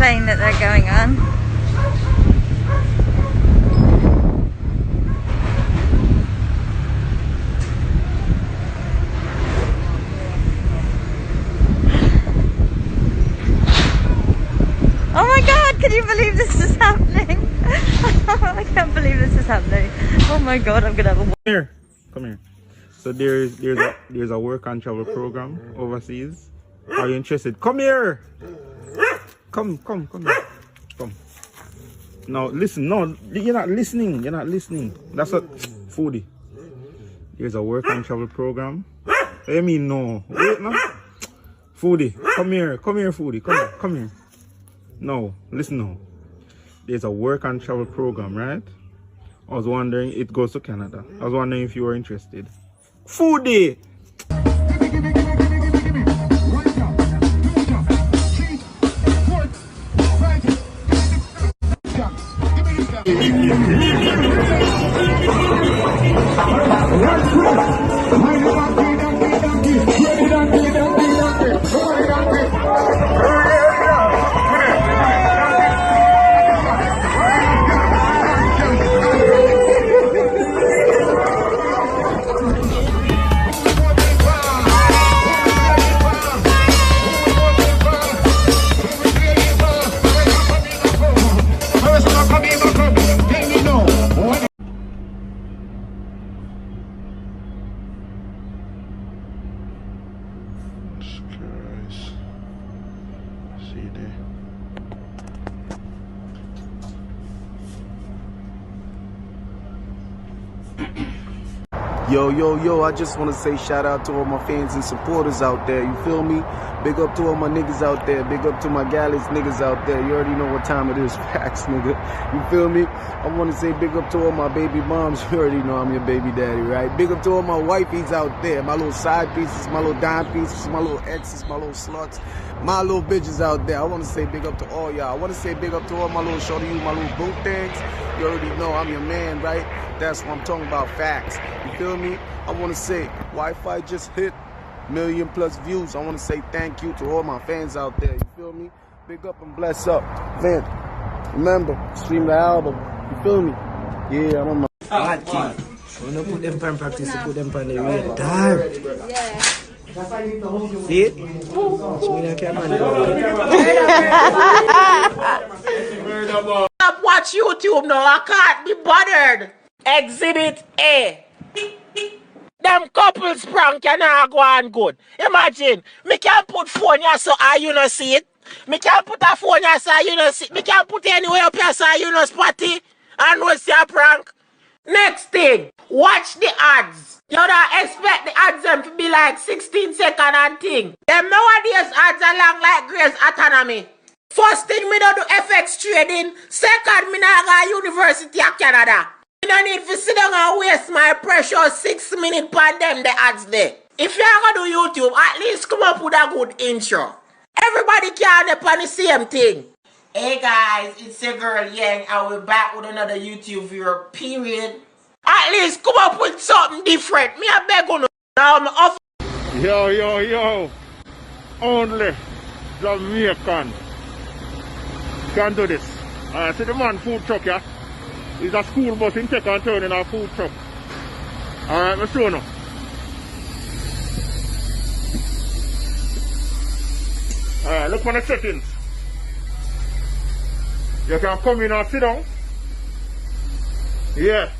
explain that they're going on. Oh my god, can you believe this is happening? I can't believe this is happening. Oh my god, I'm gonna have a... Come here. So there's a work and travel program overseas. Are you interested? Come here! Come here. Come. No, listen, no, you're not listening. That's what foodie. There's a work and travel program. What do you mean no? Wait no. Foodie, come here, foodie. Come here. No, listen now. There's a work and travel program, right? I was wondering, it goes to Canada. I was wondering if you were interested. Foodie! Yo, I just want to say shout out to all my fans and supporters out there, you feel me? Big up to all my niggas out there, big up to my galleys niggas out there, you already know what time it is, facts nigga, you feel me? I want to say big up to all my baby moms, you already know I'm your baby daddy, right? Big up to all my wifeys out there, my little side pieces, my little dime pieces, my little exes, my little sluts, my little bitches out there. I want to say big up to all y'all. I want to say big up to all my little shorty, my little boot things. You already know I'm your man, right? That's what I'm talking about, facts. You feel me? I want to say Wi-Fi just hit 1 million+ views. I want to say thank you to all my fans out there. You feel me? Big up and bless up. Man, remember, stream the album. You feel me? Yeah, I'm on my... Bad kid. When you put them pan practice, you put them pan the radar. Yeah. See it? Stop watch YouTube now. I can't be bothered. Exhibit A. Them couples prank cannot go on good. Imagine, me can put phone here so you not see it. Me can put a phone here so you not see it. Me can put anywhere up here so you not spot it. And no see a prank. Next thing, watch the ads. You don't expect the ads them to be like 16 seconds and thing. Them nowadays ads are long like Grey's Anatomy. First thing, me don't do FX trading. Second, me not go to University of Canada. I don't need to sit down and waste my precious 6 minutes on them the ads there. If you are going to do YouTube, at least come up with a good intro. Everybody can up on the same thing. Hey guys, it's your girl Yang and we're back with another YouTube viewer, period. At least come up with something different. Me a beg on now I'm off. Yo. Only Jamaican can do this. See the man food truck, yeah? It's a school bus in take and turn in a food truck. Alright, let's show now. Alright, look on the settings. You can come in and sit down. Yeah.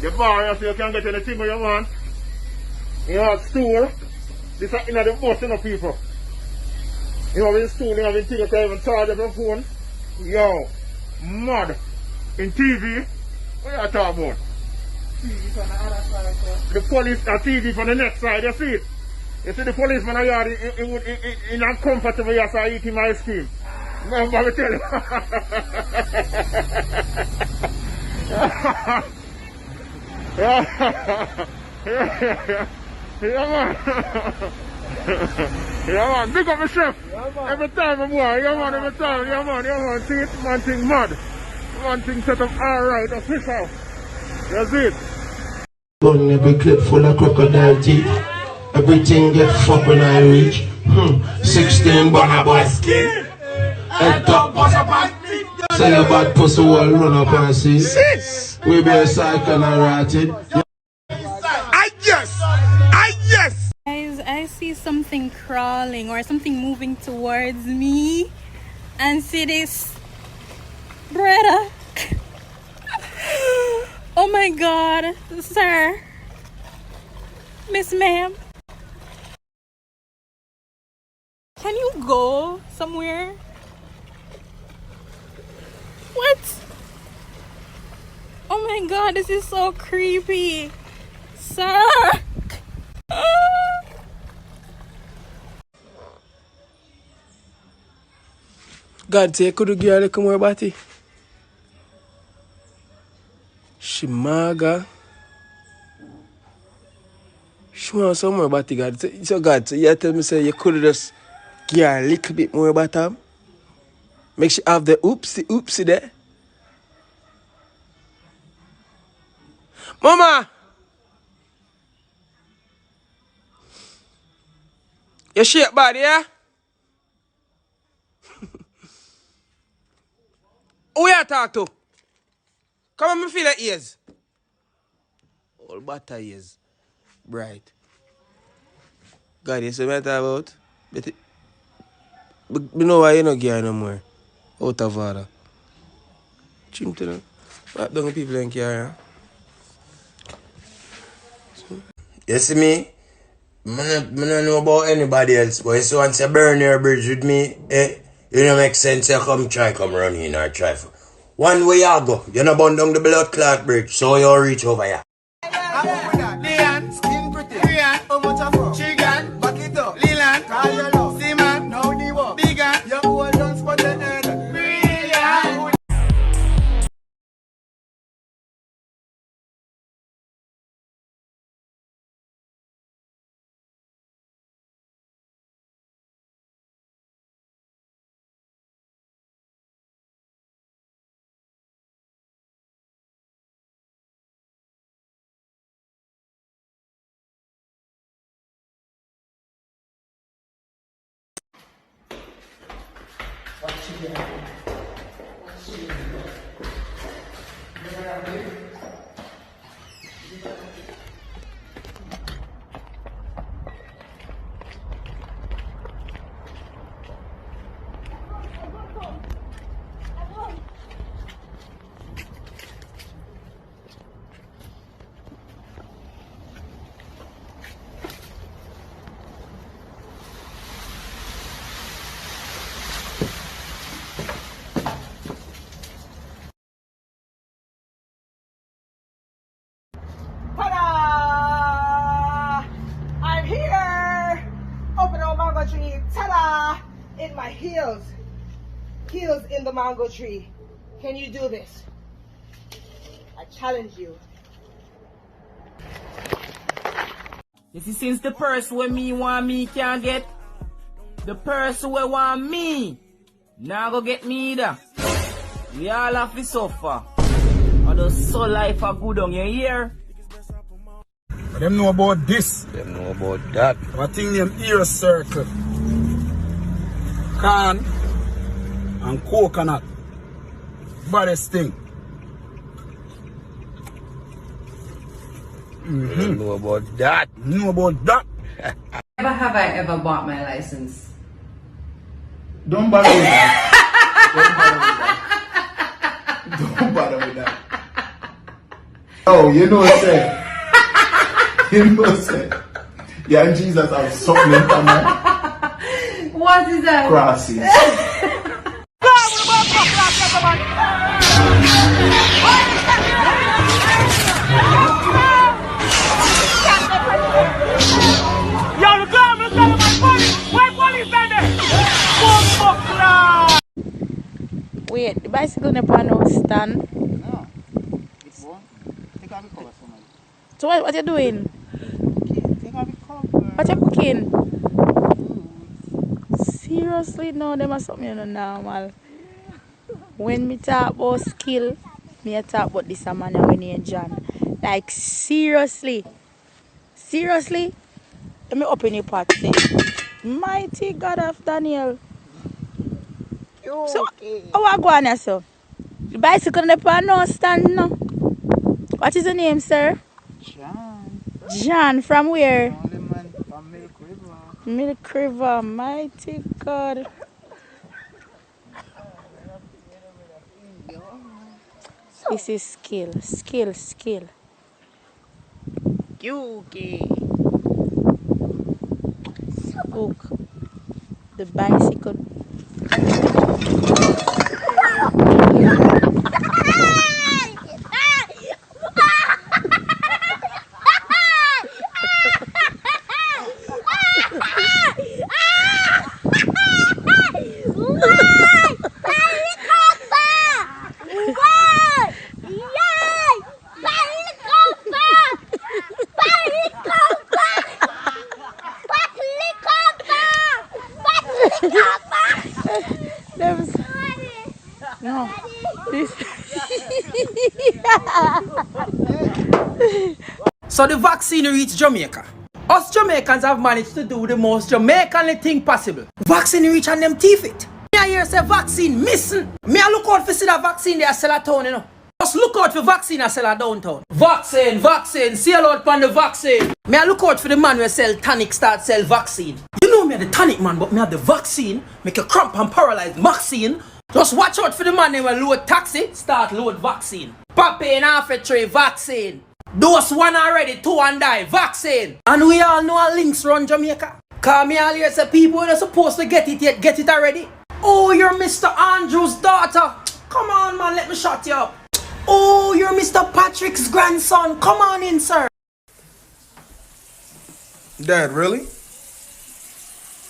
The bar here so you can get anything you want. You have stool. This is in the bus, you know, people. You have a stool, you have a thing you can even charge up your phone. Yo, mad. In TV, what are you talking about? TV on the other side. The police are TV from the next side, you see it? You see the policeman are here, in uncomfortable, you start eating ice cream. Remember me tell you. Yeah, man, big up the chef. Yeah, every time, boy. Every time. Yeah, man. See it? Man, thing mad. One thing set up alright, official. That's it. Gun every clip full of crocodile teeth. Everything get fucked when I reach. 16 Burna boy skin. Head top. Say your bad pussy will run up and see. We be a cycle and rotted. Guys, I see something crawling or something moving towards me. And see this. Brother. Oh my god, sir. Miss ma'am. Can you go somewhere? What? Oh my god, this is so creepy. Sir. God say, could you give her a little more body? She maga. She wants some more body, God. So God, so you tell me say you could just give her a little bit more bottom. Make she have the oopsie there. Mama! You shake body, yeah? Who you talk to? Come on, me feel the ears. All butter ears. Bright. God, you see what I'm talking about? But you know why you don't get her no more. Out of order. Chim to them. What don't people don't care, huh? You see me? I don't know about anybody else, but if you want to burn your bridge with me, it don't make sense you come run in or try for. One way you go, you not burn down the blood clot bridge, so you reach over here. I'm here! Open our mango tree. Ta-da! In my heels. Heels in the mango tree. Can you do this? I challenge you. You see, since the person where me want me can't get, the person where want me now go get me either. We all have to suffer. Although so life are good on your ear. But them know about this. Them know about that. I think them ear circle. Corn and coconut. Baddest thing. Them know about that. Know about that. Never have I ever bought my license. Don't bother with that. Don't bother with that. Oh, you know what I'm saying? You know what I'm saying? Yeah, and Jesus have something in common. What is that? Crosses. Wait, the bicycle never no stand. No, it won't. Take off the cover for me. So what you doing? Take off the cover. What you cooking? Seriously, no, them are something normal. When me talk about skill, me talk about this man when he John. Like seriously. Seriously? Let me open your pot say. Mighty God of Daniel. So, how I go on here, so? The bicycle on the pan no stand no. What is your name, sir? John. John, from where? Only man from Milk River. Milk River, mighty God. This is skill. Okay. Spook. The bicycle. No, this. So the vaccine reached Jamaica. Us Jamaicans have managed to do the most Jamaican thing possible. Vaccine reach and them teeth it. Me I hear say vaccine missing. Me I look out for see that vaccine they sell at town, you know. Just look out for vaccine I sell at downtown. Vaccine, sell out on the vaccine. Me I look out for the man who sell tonic start sell vaccine. You know me the tonic man, but me have the vaccine, make a cramp and paralyze vaccine. Just watch out for the man who load taxi, start load vaccine. Pop in half a tray vaccine. Those one already, 2 and die, vaccine. And we all know our links run Jamaica. Cause me all here say people that are supposed to get it yet, get it already. Oh, you're Mr. Andrew's daughter. Come on, man, let me shut you up. Oh, you're Mr. Patrick's grandson. Come on in, sir. Dad, really?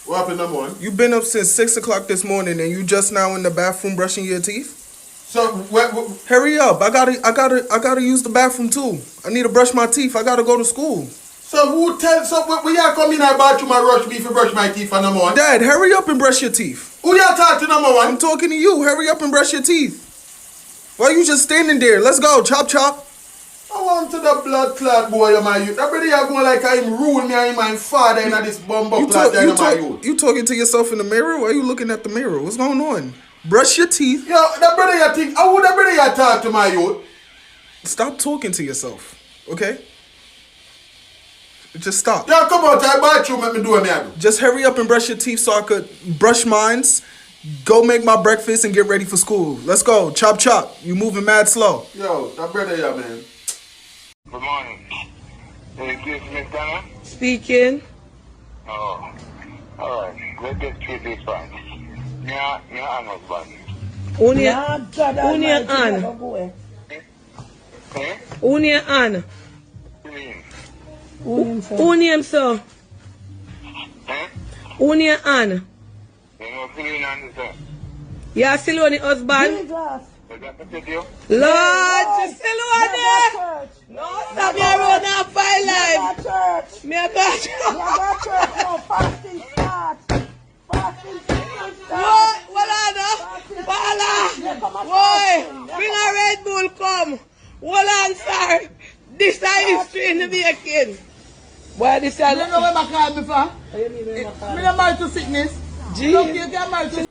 What happened that morning? You been up since 6 o'clock this morning and you just now in the bathroom brushing your teeth? So, hurry up. I gotta use the bathroom too. I need to brush my teeth. I gotta go to school. So who tells, so when you come in our bathroom and rush me to brush my teeth for number one? Dad, hurry up and brush your teeth. Who you talking to number one? I'm talking to you. Hurry up and brush your teeth. Why you just standing there? Let's go. Chop, chop. I want to the blood clot boy of my youth. That brother you going like I'm rule me and my father in this bumbo clot of my youth. You talking to yourself in the mirror? Why are you looking at the mirror? What's going on? Brush your teeth. Yo, that brother you think, how would that brother you talk to my youth? Stop talking to yourself, okay? Just stop. Yeah, come out to the bathroom, let me do it. Just hurry up and brush your teeth so I could brush mines, go make my breakfast, and get ready for school. Let's go. Chop, chop. You moving mad slow. Yo, that brother you, man. Good morning. Is this Miss Donna? Speaking. Oh, alright. Let's get through this one. Yeah, I'm not bad. Unia Ann. Unia Ann. Unia sir. Unia Ann. You know, feeling on this. You still on the husband? Lord, you still on there? No, stop me around now, 5 life. Me a got church. No, fasting start. Fasting start. What on now? Boy, bring a Red Bull, come. Hold on, sir. This is history in the making. Why this is... You know where I call me for? Me not married to sickness. Gee. Look, you get married to